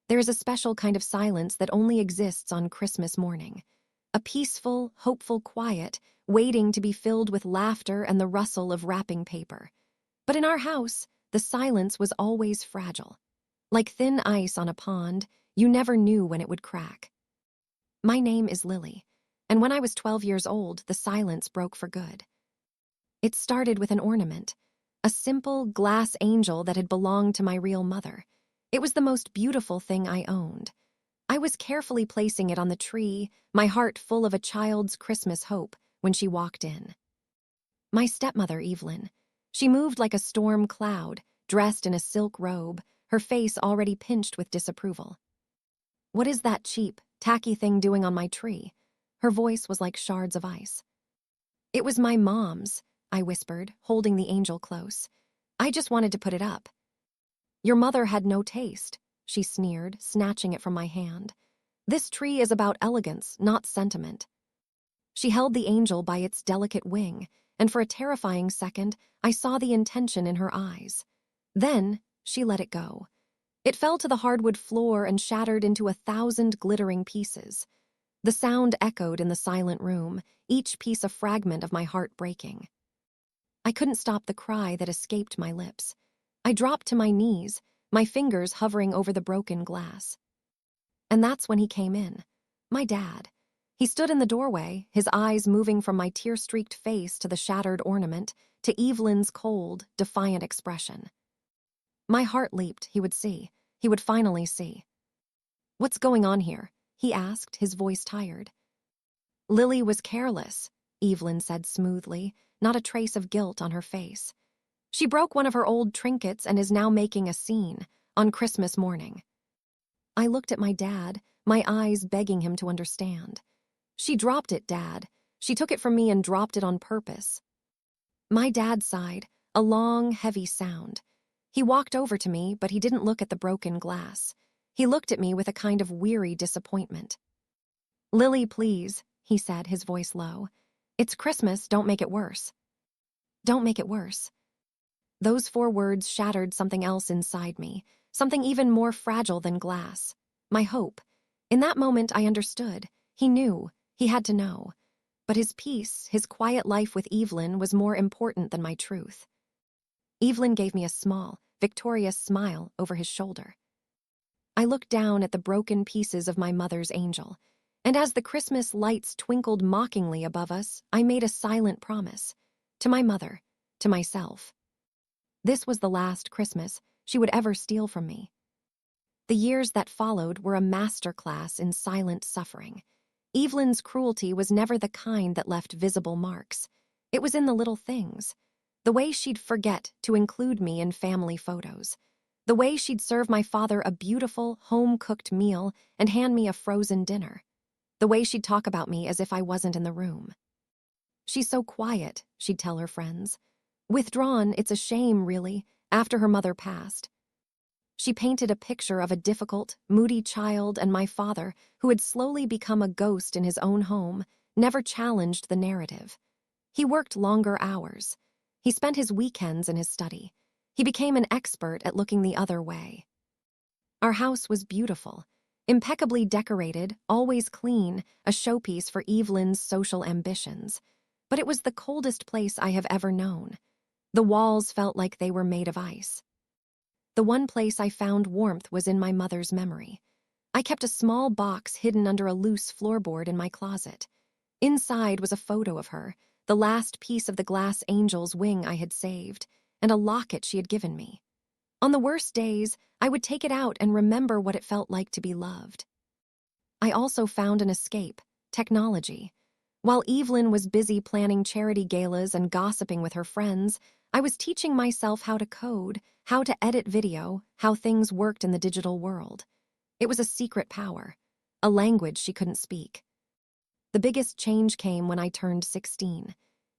There is a special kind of silence that only exists on Christmas morning. A peaceful, hopeful quiet, waiting to be filled with laughter and the rustle of wrapping paper. But in our house, the silence was always fragile. Like thin ice on a pond, you never knew when it would crack. My name is Lily, and when I was 12 years old, the silence broke for good. It started with an ornament, a simple glass angel that had belonged to my real mother. It was the most beautiful thing I owned. I was carefully placing it on the tree, my heart full of a child's Christmas hope, when she walked in. My stepmother, Evelyn. She moved like a storm cloud, dressed in a silk robe, her face already pinched with disapproval. "What is that cheap, tacky thing doing on my tree?" Her voice was like shards of ice. "It was my mom's," I whispered, holding the angel close. "I just wanted to put it up." "Your mother had no taste," she sneered, snatching it from my hand. "This tree is about elegance, not sentiment." She held the angel by its delicate wing, and for a terrifying second, I saw the intention in her eyes. Then, she let it go. It fell to the hardwood floor and shattered into 1,000 glittering pieces. The sound echoed in the silent room, each piece a fragment of my heart breaking. I couldn't stop the cry that escaped my lips. I dropped to my knees, my fingers hovering over the broken glass. And that's when he came in. My dad. He stood in the doorway, his eyes moving from my tear-streaked face to the shattered ornament, to Evelyn's cold, defiant expression. My heart leaped. He would see. He would finally see. "What's going on here?" he asked, his voice tired. "Lily was careless," Evelyn said smoothly, not a trace of guilt on her face. "She broke one of her old trinkets and is now making a scene, on Christmas morning." I looked at my dad, my eyes begging him to understand. "She dropped it, Dad. She took it from me and dropped it on purpose." My dad sighed, a long, heavy sound. He walked over to me, but he didn't look at the broken glass. He looked at me with a kind of weary disappointment. "Lily, please," he said, his voice low. "It's Christmas, don't make it worse." Don't make it worse. Those 4 words shattered something else inside me, something even more fragile than glass. My hope. In that moment, I understood. He knew. He had to know. But his peace, his quiet life with Evelyn, was more important than my truth. Evelyn gave me a small, victorious smile over his shoulder. I looked down at the broken pieces of my mother's angel, and as the Christmas lights twinkled mockingly above us, I made a silent promise. To my mother, to myself. This was the last Christmas she would ever steal from me. The years that followed were a masterclass in silent suffering. Evelyn's cruelty was never the kind that left visible marks. It was in the little things. The way she'd forget to include me in family photos. The way she'd serve my father a beautiful, home-cooked meal and hand me a frozen dinner. The way she'd talk about me as if I wasn't in the room. "She's so quiet," she'd tell her friends. "Withdrawn, it's a shame, really, after her mother passed." She painted a picture of a difficult, moody child and my father who had slowly become a ghost in his own home, never challenged the narrative. He worked longer hours. He spent his weekends in his study. He became an expert at looking the other way. Our house was beautiful, impeccably decorated, always clean, a showpiece for Evelyn's social ambitions. But it was the coldest place I have ever known. The walls felt like they were made of ice. The one place I found warmth was in my mother's memory. I kept a small box hidden under a loose floorboard in my closet. Inside was a photo of her, the last piece of the glass angel's wing I had saved, and a locket she had given me. On the worst days, I would take it out and remember what it felt like to be loved. I also found an escape: technology. While Evelyn was busy planning charity galas and gossiping with her friends, I was teaching myself how to code, how to edit video, how things worked in the digital world. It was a secret power, a language she couldn't speak. The biggest change came when I turned 16.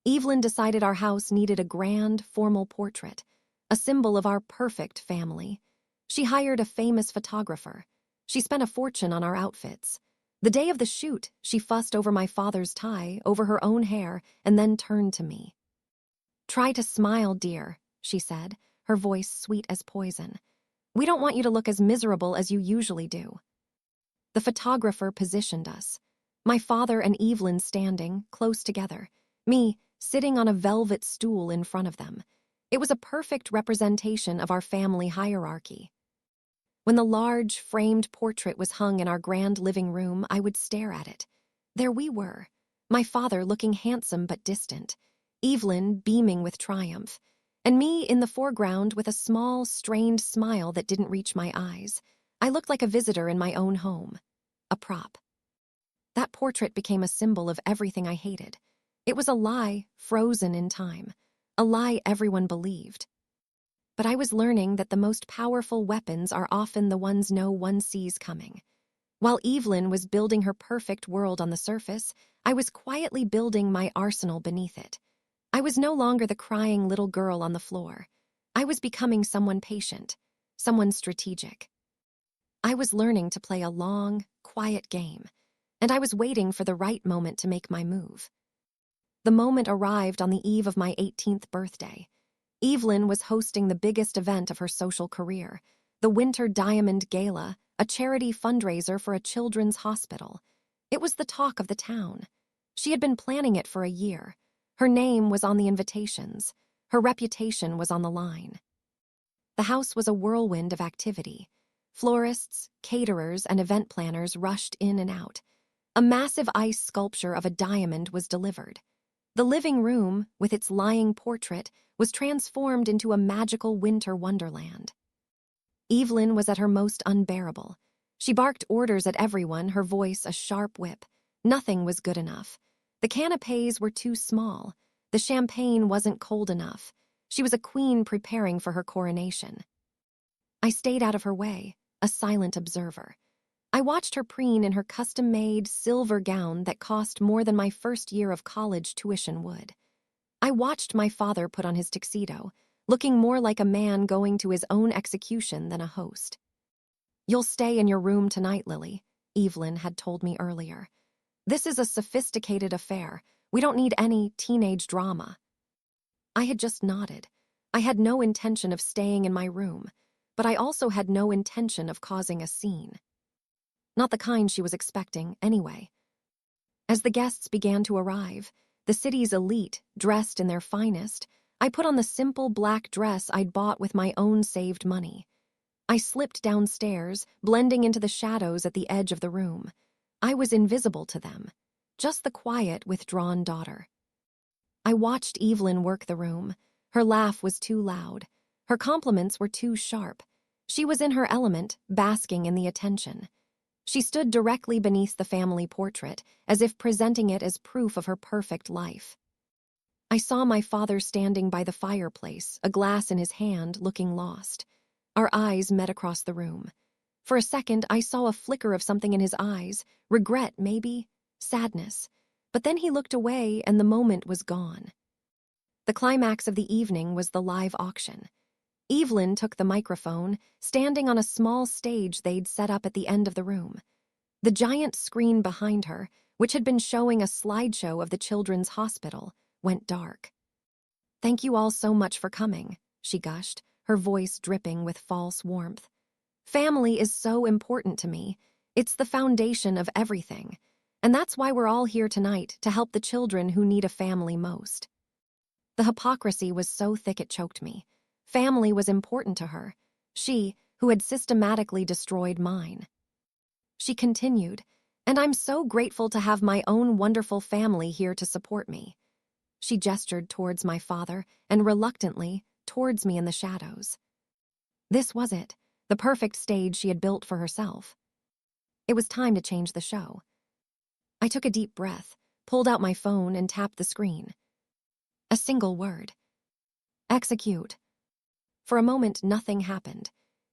Evelyn decided our house needed a grand, formal portrait, a symbol of our perfect family. She hired a famous photographer. She spent a fortune on our outfits. The day of the shoot, she fussed over my father's tie, over her own hair, and then turned to me. "Try to smile, dear," she said, her voice sweet as poison. We don't want you to look as miserable as you usually do." The photographer positioned us. My father and Evelyn standing, close together. Me, sitting on a velvet stool in front of them. It was a perfect representation of our family hierarchy. When the large, framed portrait was hung in our grand living room, I would stare at it. There we were. My father looking handsome but distant. Evelyn beaming with triumph. And me in the foreground with a small, strained smile that didn't reach my eyes. I looked like a visitor in my own home. A prop. That portrait became a symbol of everything I hated. It was a lie, frozen in time. A lie everyone believed. But I was learning that the most powerful weapons are often the ones no one sees coming. While Evelyn was building her perfect world on the surface, I was quietly building my arsenal beneath it. I was no longer the crying little girl on the floor. I was becoming someone patient, someone strategic. I was learning to play a long, quiet game, and I was waiting for the right moment to make my move. The moment arrived on the eve of my 18th birthday. Evelyn was hosting the biggest event of her social career, the Winter Diamond Gala, a charity fundraiser for a children's hospital. It was the talk of the town. She had been planning it for a year. Her name was on the invitations. Her reputation was on the line. The house was a whirlwind of activity. Florists, caterers, and event planners rushed in and out. A massive ice sculpture of a diamond was delivered. The living room, with its lying portrait, was transformed into a magical winter wonderland. Evelyn was at her most unbearable. She barked orders at everyone, her voice a sharp whip. Nothing was good enough. The canapés were too small. The champagne wasn't cold enough. She was a queen preparing for her coronation. I stayed out of her way, a silent observer. I watched her preen in her custom-made silver gown that cost more than my first year of college tuition would. I watched my father put on his tuxedo, looking more like a man going to his own execution than a host. "You'll stay in your room tonight, Lily," Evelyn had told me earlier. "This is a sophisticated affair. We don't need any teenage drama." I had just nodded. I had no intention of staying in my room, but I also had no intention of causing a scene. Not the kind she was expecting, anyway. As the guests began to arrive, the city's elite, dressed in their finest, I put on the simple black dress I'd bought with my own saved money. I slipped downstairs, blending into the shadows at the edge of the room. I was invisible to them, just the quiet, withdrawn daughter. I watched Evelyn work the room. Her laugh was too loud. Her compliments were too sharp. She was in her element, basking in the attention. She stood directly beneath the family portrait, as if presenting it as proof of her perfect life. I saw my father standing by the fireplace, a glass in his hand, looking lost. Our eyes met across the room. For a second, I saw a flicker of something in his eyes, regret, maybe, sadness. But then he looked away and the moment was gone. The climax of the evening was the live auction. Evelyn took the microphone, standing on a small stage they'd set up at the end of the room. The giant screen behind her, which had been showing a slideshow of the children's hospital, went dark. "Thank you all so much for coming," she gushed, her voice dripping with false warmth. "Family is so important to me. It's the foundation of everything. And that's why we're all here tonight, to help the children who need a family most." The hypocrisy was so thick it choked me. Family was important to her. She, who had systematically destroyed mine. She continued, "And I'm so grateful to have my own wonderful family here to support me." She gestured towards my father and reluctantly towards me in the shadows. This was it, the perfect stage she had built for herself. It was time to change the show. I took a deep breath, pulled out my phone and tapped the screen. A single word. Execute. For a moment, nothing happened.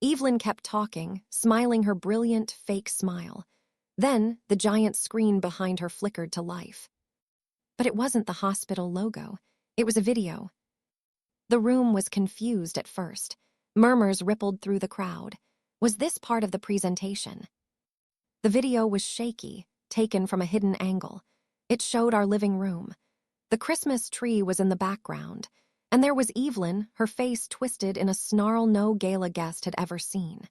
Evelyn kept talking, smiling her brilliant, fake smile. Then, the giant screen behind her flickered to life. But it wasn't the hospital logo. It was a video. The room was confused at first. Murmurs rippled through the crowd. Was this part of the presentation? The video was shaky, taken from a hidden angle. It showed our living room. The Christmas tree was in the background. And there was Evelyn, her face twisted in a snarl no gala guest had ever seen.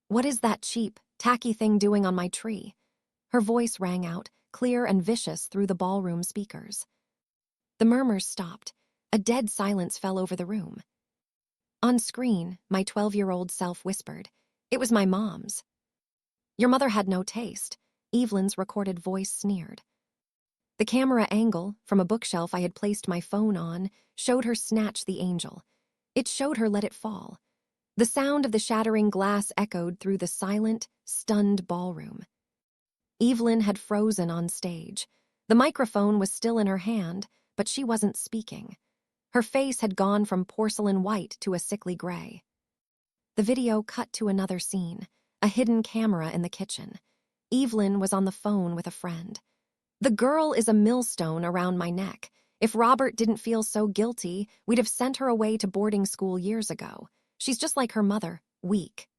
"What is that cheap, tacky thing doing on my tree?" Her voice rang out, clear and vicious through the ballroom speakers. The murmurs stopped. A dead silence fell over the room. On screen, my 12-year-old self whispered, "It was my mom's." "Your mother had no taste," Evelyn's recorded voice sneered. The camera angle, from a bookshelf I had placed my phone on, showed her snatch the angel. It showed her let it fall. The sound of the shattering glass echoed through the silent, stunned ballroom. Evelyn had frozen on stage. The microphone was still in her hand, but she wasn't speaking. Her face had gone from porcelain white to a sickly gray. The video cut to another scene, a hidden camera in the kitchen. Evelyn was on the phone with a friend. "The girl is a millstone around my neck. If Robert didn't feel so guilty, we'd have sent her away to boarding school years ago. She's just like her mother, weak."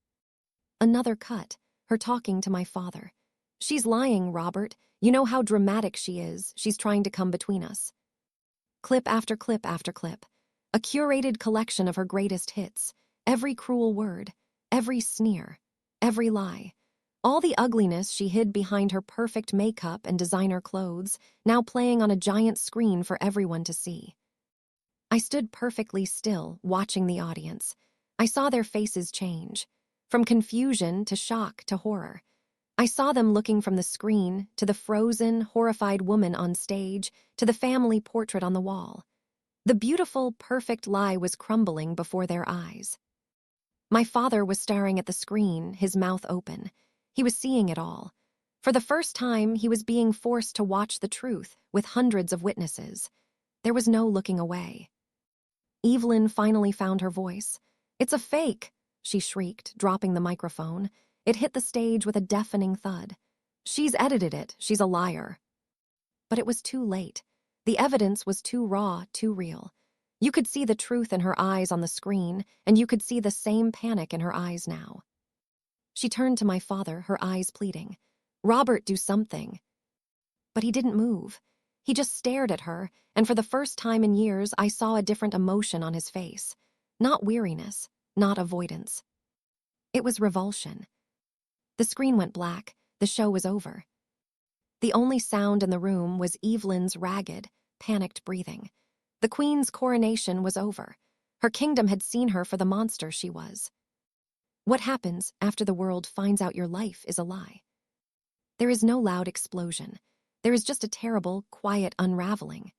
Another cut, her talking to my father. "She's lying, Robert. You know how dramatic she is. She's trying to come between us." Clip after clip after clip. A curated collection of her greatest hits. Every cruel word, every sneer, every lie. All the ugliness she hid behind her perfect makeup and designer clothes, now playing on a giant screen for everyone to see. I stood perfectly still, watching the audience. I saw their faces change. From confusion to shock to horror. I saw them looking from the screen to the frozen, horrified woman on stage to the family portrait on the wall. The beautiful, perfect lie was crumbling before their eyes. My father was staring at the screen, his mouth open. He was seeing it all. For the first time, he was being forced to watch the truth with hundreds of witnesses. There was no looking away. Evelyn finally found her voice. "It's a fake," she shrieked, dropping the microphone. It hit the stage with a deafening thud. "She's edited it. She's a liar." But it was too late. The evidence was too raw, too real. You could see the truth in her eyes on the screen, and you could see the same panic in her eyes now. She turned to my father, her eyes pleading. "Robert, do something." But he didn't move. He just stared at her, and for the first time in years, I saw a different emotion on his face. Not weariness, not avoidance. It was revulsion. The screen went black. The show was over. The only sound in the room was Evelyn's ragged, panicked breathing. The Queen's coronation was over. Her kingdom had seen her for the monster she was. What happens after the world finds out your life is a lie? There is no loud explosion. There is just a terrible, quiet unraveling.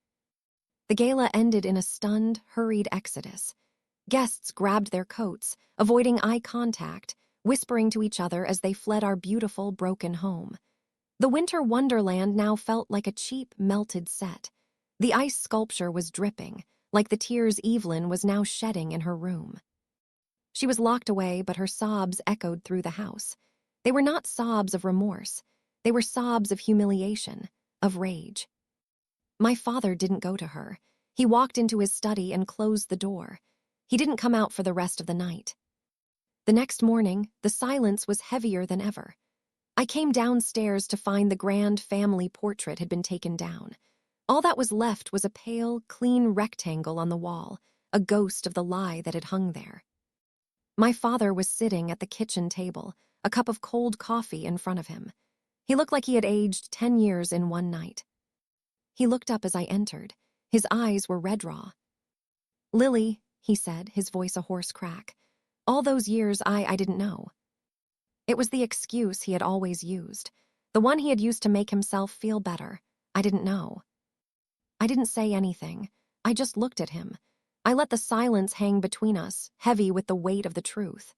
The gala ended in a stunned, hurried exodus. Guests grabbed their coats, avoiding eye contact, whispering to each other as they fled our beautiful, broken home. The winter wonderland now felt like a cheap, melted set. The ice sculpture was dripping, like the tears Evelyn was now shedding in her room. She was locked away, but her sobs echoed through the house. They were not sobs of remorse. They were sobs of humiliation, of rage. My father didn't go to her. He walked into his study and closed the door. He didn't come out for the rest of the night. The next morning, the silence was heavier than ever. I came downstairs to find the grand family portrait had been taken down. All that was left was a pale, clean rectangle on the wall, a ghost of the lie that had hung there. My father was sitting at the kitchen table, a cup of cold coffee in front of him. He looked like he had aged 10 years in one night. He looked up as I entered. His eyes were red raw. "Lily," he said, his voice a hoarse crack. "All those years I didn't know." It was the excuse he had always used, the one he had used to make himself feel better. I didn't know. I didn't say anything. I just looked at him. I let the silence hang between us, heavy with the weight of the truth.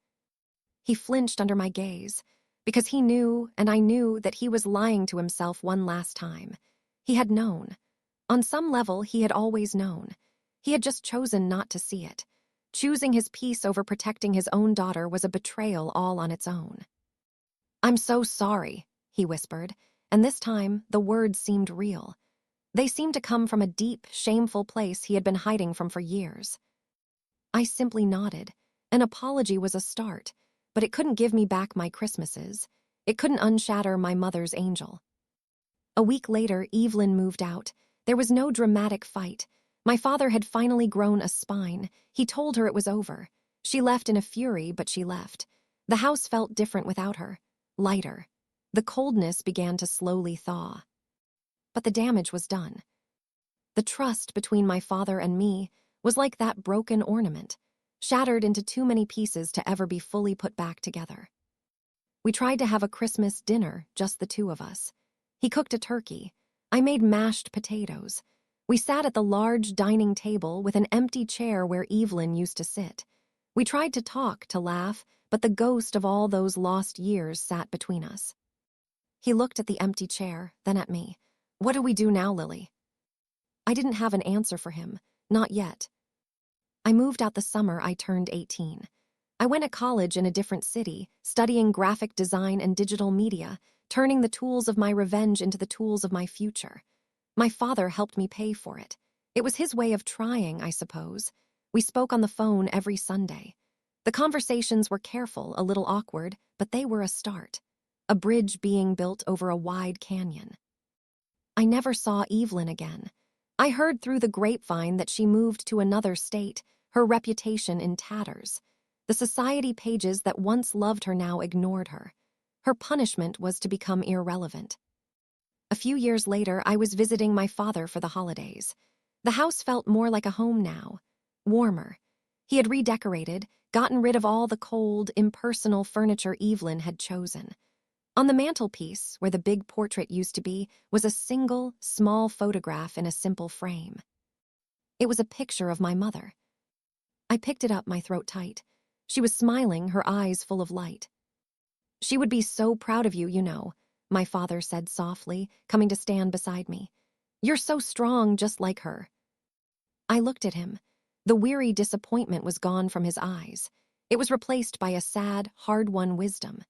He flinched under my gaze, because he knew, and I knew, that he was lying to himself one last time. He had known. On some level, he had always known. He had just chosen not to see it. Choosing his peace over protecting his own daughter was a betrayal all on its own. "I'm so sorry," he whispered, and this time the words seemed real. They seemed to come from a deep, shameful place he had been hiding from for years. I simply nodded. An apology was a start, but it couldn't give me back my Christmases. It couldn't unshatter my mother's angel. A week later, Evelyn moved out. There was no dramatic fight. My father had finally grown a spine. He told her it was over. She left in a fury, but she left. The house felt different without her. Lighter. The coldness began to slowly thaw. But the damage was done. The trust between my father and me was like that broken ornament, shattered into too many pieces to ever be fully put back together. We tried to have a Christmas dinner, just the two of us. He cooked a turkey. I made mashed potatoes. We sat at the large dining table with an empty chair where Evelyn used to sit. We tried to talk, to laugh, but the ghost of all those lost years sat between us. He looked at the empty chair, then at me. "What do we do now, Lily?" I didn't have an answer for him, not yet. I moved out the summer I turned 18. I went to college in a different city, studying graphic design and digital media, turning the tools of my revenge into the tools of my future. My father helped me pay for it. It was his way of trying, I suppose. We spoke on the phone every Sunday. The conversations were careful, a little awkward, but they were a start. A bridge being built over a wide canyon. I never saw Evelyn again. I heard through the grapevine that she moved to another state, her reputation in tatters. The society pages that once loved her now ignored her. Her punishment was to become irrelevant. A few years later, I was visiting my father for the holidays. The house felt more like a home now, warmer. He had redecorated, gotten rid of all the cold, impersonal furniture Evelyn had chosen. On the mantelpiece, where the big portrait used to be, was a single, small photograph in a simple frame. It was a picture of my mother. I picked it up, my throat tight. She was smiling, her eyes full of light. "She would be so proud of you, you know," my father said softly, coming to stand beside me. "You're so strong, just like her." I looked at him. The weary disappointment was gone from his eyes. It was replaced by a sad, hard-won wisdom.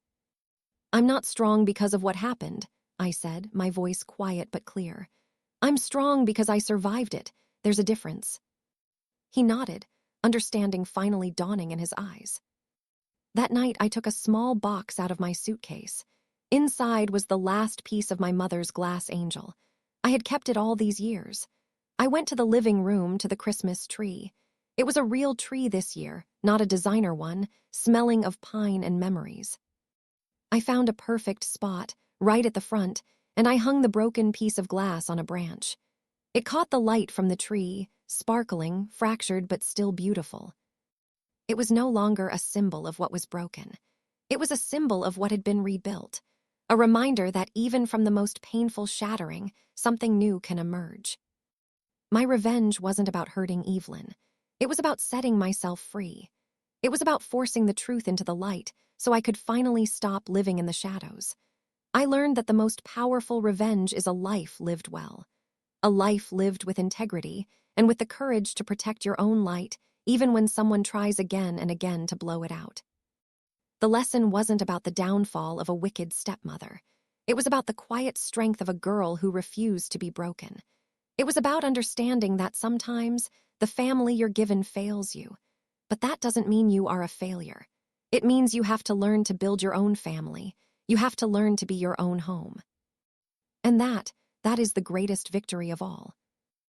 "I'm not strong because of what happened," I said, my voice quiet but clear. "I'm strong because I survived it. There's a difference." He nodded, understanding finally dawning in his eyes. That night, I took a small box out of my suitcase. Inside was the last piece of my mother's glass angel. I had kept it all these years. I went to the living room, to the Christmas tree. It was a real tree this year, not a designer one, smelling of pine and memories. I found a perfect spot, right at the front, and I hung the broken piece of glass on a branch. It caught the light from the tree, sparkling, fractured but still beautiful. It was no longer a symbol of what was broken. It was a symbol of what had been rebuilt, a reminder that even from the most painful shattering, something new can emerge. My revenge wasn't about hurting Evelyn. It was about setting myself free. It was about forcing the truth into the light so I could finally stop living in the shadows. I learned that the most powerful revenge is a life lived well. A life lived with integrity and with the courage to protect your own light even when someone tries again and again to blow it out. The lesson wasn't about the downfall of a wicked stepmother. It was about the quiet strength of a girl who refused to be broken. It was about understanding that sometimes the family you're given fails you. But that doesn't mean you are a failure. It means you have to learn to build your own family. You have to learn to be your own home. And that is the greatest victory of all.